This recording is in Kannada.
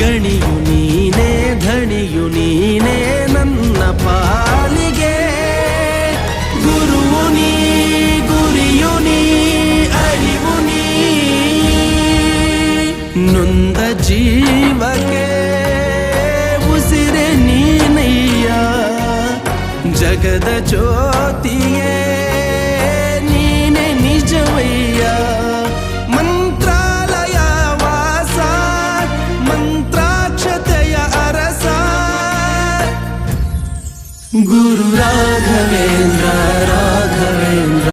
ಗಣಿಯು ನೀನೇ ಧಣಿಯು ನೀನೇ ನನ್ನ ಪಾಲಿಗೆ. ಗುರುವು ನೀ ಗುರಿಯು ನೀ ಅರಿವು ನೀ ನೊಂದ ಜೀವಕ್ಕೆ ಉಸಿರೆ ನೀನಯ್ಯ. ಜಗದ ಜ್ಯೋತಿಯೇ ನೀನೆ ನಿಜವಯ್ಯ. ಮಂತ್ರಾಲಯ ವಾಸ ಮಂತ್ರಾಕ್ಷತೆಯ ಅರಸ ಗುರು ರಾಘವೇಂದ್ರ.